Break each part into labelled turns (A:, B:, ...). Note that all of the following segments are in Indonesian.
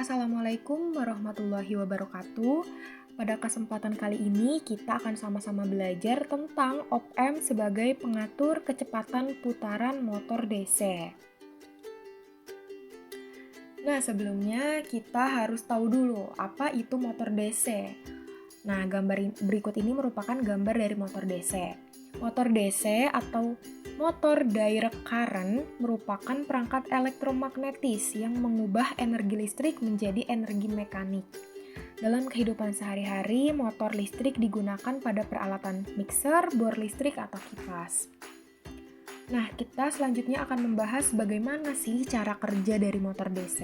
A: Assalamualaikum warahmatullahi wabarakatuh. Pada kesempatan kali ini kita akan sama-sama belajar tentang op-amp sebagai pengatur kecepatan putaran motor DC. Nah, sebelumnya kita harus tahu dulu apa itu motor DC. Nah, gambar berikut ini merupakan gambar dari motor DC. Motor DC atau motor direct current merupakan perangkat elektromagnetis yang mengubah energi listrik menjadi energi mekanik. Dalam kehidupan sehari-hari, motor listrik digunakan pada peralatan mixer, bor listrik, atau kipas. Nah, kita selanjutnya akan membahas bagaimana sih cara kerja dari motor DC.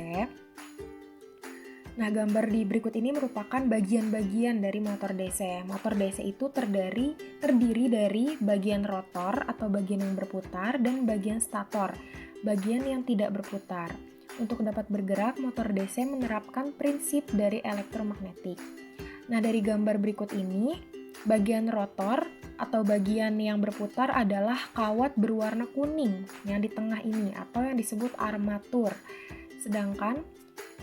A: Nah, gambar di berikut ini merupakan bagian-bagian dari motor DC. Motor DC itu terdiri dari bagian rotor atau bagian yang berputar dan bagian stator, bagian yang tidak berputar. Untuk dapat bergerak, motor DC menerapkan prinsip dari elektromagnetik. Nah, dari gambar berikut ini, bagian rotor atau bagian yang berputar adalah kawat berwarna kuning yang di tengah ini atau yang disebut armatur. Sedangkan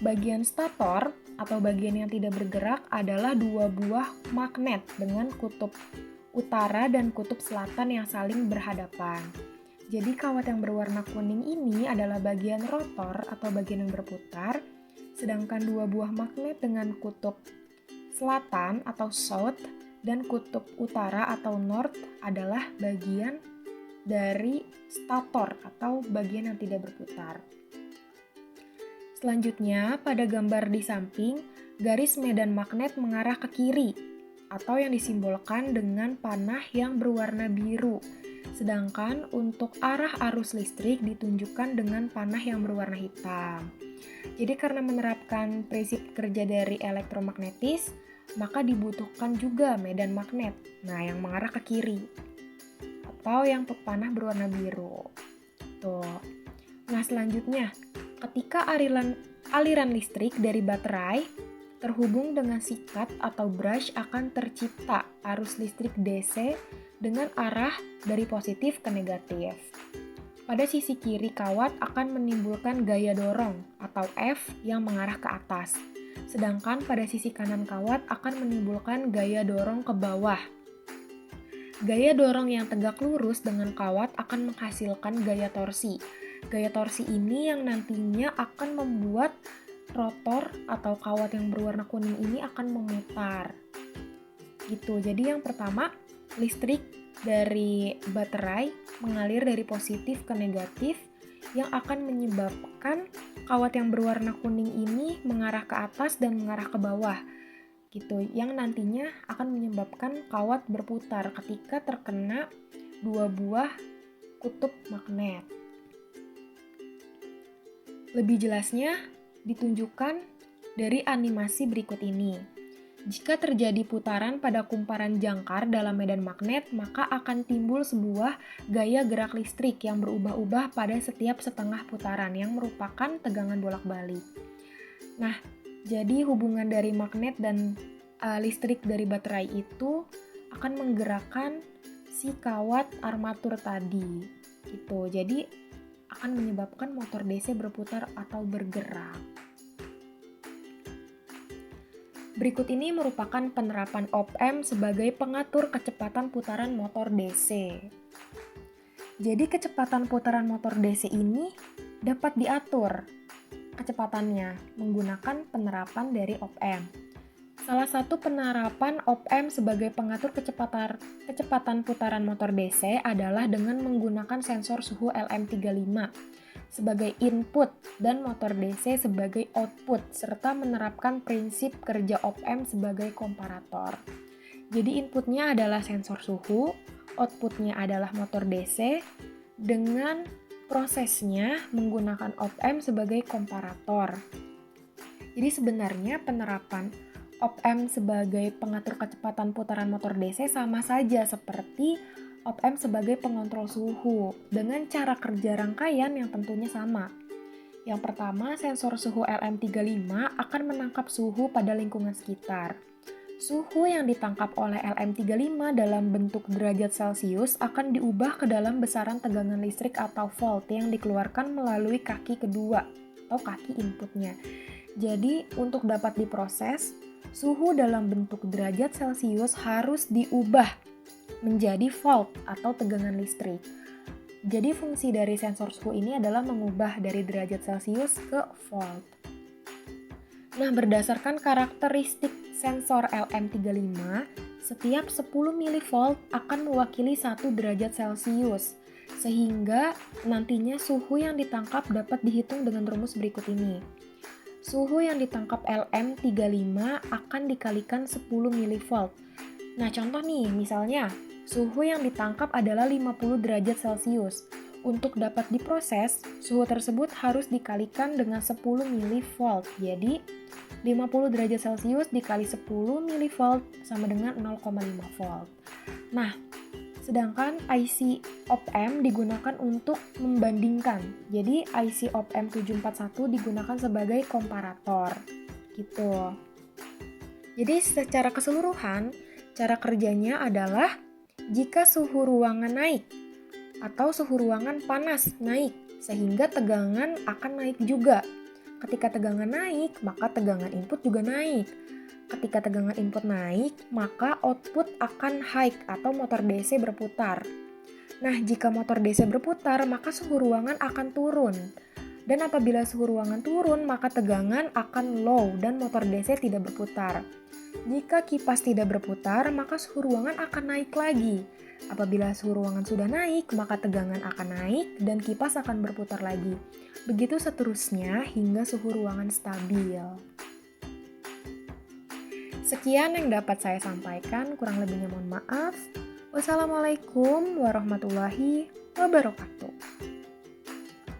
A: bagian stator atau bagian yang tidak bergerak adalah dua buah magnet dengan kutub utara dan kutub selatan yang saling berhadapan. Jadi kawat yang berwarna kuning ini adalah bagian rotor atau bagian yang berputar, sedangkan dua buah magnet dengan kutub selatan atau south dan kutub utara atau north adalah bagian dari stator atau bagian yang tidak berputar. Selanjutnya, pada gambar di samping, garis medan magnet mengarah ke kiri atau yang disimbolkan dengan panah yang berwarna biru. Sedangkan untuk arah arus listrik ditunjukkan dengan panah yang berwarna hitam. Jadi karena menerapkan prinsip kerja dari elektromagnetis, maka dibutuhkan juga medan magnet, yang mengarah ke kiri, atau yang panah berwarna biru. Tuh. Nah, selanjutnya, ketika aliran listrik dari baterai terhubung dengan sikat atau brush akan tercipta arus listrik DC dengan arah dari positif ke negatif. Pada sisi kiri kawat akan menimbulkan gaya dorong atau F yang mengarah ke atas. Sedangkan pada sisi kanan kawat akan menimbulkan gaya dorong ke bawah. Gaya dorong yang tegak lurus dengan kawat akan menghasilkan gaya torsi. Gaya torsi ini yang nantinya akan membuat rotor atau kawat yang berwarna kuning ini akan memutar. Gitu. Jadi yang pertama, listrik dari baterai mengalir dari positif ke negatif yang akan menyebabkan kawat yang berwarna kuning ini mengarah ke atas dan mengarah ke bawah. Gitu. Yang nantinya akan menyebabkan kawat berputar ketika terkena dua buah kutub magnet. Lebih jelasnya ditunjukkan dari animasi berikut ini. Jika terjadi putaran pada kumparan jangkar dalam medan magnet, maka akan timbul sebuah gaya gerak listrik yang berubah-ubah pada setiap setengah putaran yang merupakan tegangan bolak-balik. Nah, jadi hubungan dari magnet dan listrik dari baterai itu akan menggerakkan si kawat armatur tadi. Gitu. Jadi akan menyebabkan motor DC berputar atau bergerak. Berikut ini merupakan penerapan op-amp sebagai pengatur kecepatan putaran motor DC. Jadi kecepatan putaran motor DC ini dapat diatur kecepatannya menggunakan penerapan dari op-amp. Salah satu penerapan op-amp sebagai pengatur kecepatan putaran motor DC adalah dengan menggunakan sensor suhu LM35 sebagai input dan motor DC sebagai output, serta menerapkan prinsip kerja op-amp sebagai komparator. Jadi inputnya adalah sensor suhu, outputnya adalah motor DC, dengan prosesnya menggunakan op-amp sebagai komparator. Jadi sebenarnya penerapan op-amp sebagai pengatur kecepatan putaran motor DC sama saja seperti op-amp sebagai pengontrol suhu dengan cara kerja rangkaian yang tentunya sama. Yang pertama, sensor suhu LM35 akan menangkap suhu pada lingkungan sekitar. Suhu yang ditangkap oleh LM35 dalam bentuk derajat Celcius akan diubah ke dalam besaran tegangan listrik atau volt yang dikeluarkan melalui kaki kedua atau kaki inputnya. Jadi, untuk dapat diproses, suhu dalam bentuk derajat Celcius harus diubah menjadi volt atau tegangan listrik. Jadi, fungsi dari sensor suhu ini adalah mengubah dari derajat Celcius ke volt. Nah, berdasarkan karakteristik sensor LM35, setiap 10 mV akan mewakili 1 derajat Celcius, sehingga nantinya suhu yang ditangkap dapat dihitung dengan rumus berikut ini. Suhu yang ditangkap LM35 akan dikalikan 10 mV. Nah, contoh nih, misalnya, suhu yang ditangkap adalah 50 derajat Celcius. Untuk dapat diproses, suhu tersebut harus dikalikan dengan 10 mV. Jadi, 50 derajat Celcius dikali 10 mV sama dengan 0,5 volt. Nah, sedangkan IC op-amp digunakan untuk membandingkan. Jadi IC op-amp 741 digunakan sebagai komparator. Gitu. Jadi secara keseluruhan, cara kerjanya adalah jika suhu ruangan naik atau suhu ruangan panas naik, sehingga tegangan akan naik juga. Ketika tegangan naik, maka tegangan input juga naik. Ketika tegangan input naik, maka output akan high atau motor DC berputar. Nah, jika motor DC berputar, maka suhu ruangan akan turun. Dan apabila suhu ruangan turun, maka tegangan akan low dan motor DC tidak berputar. Jika kipas tidak berputar, maka suhu ruangan akan naik lagi. Apabila suhu ruangan sudah naik, maka tegangan akan naik dan kipas akan berputar lagi. Begitu seterusnya hingga suhu ruangan stabil. Sekian yang dapat saya sampaikan, kurang lebihnya mohon maaf. Wassalamualaikum warahmatullahi wabarakatuh.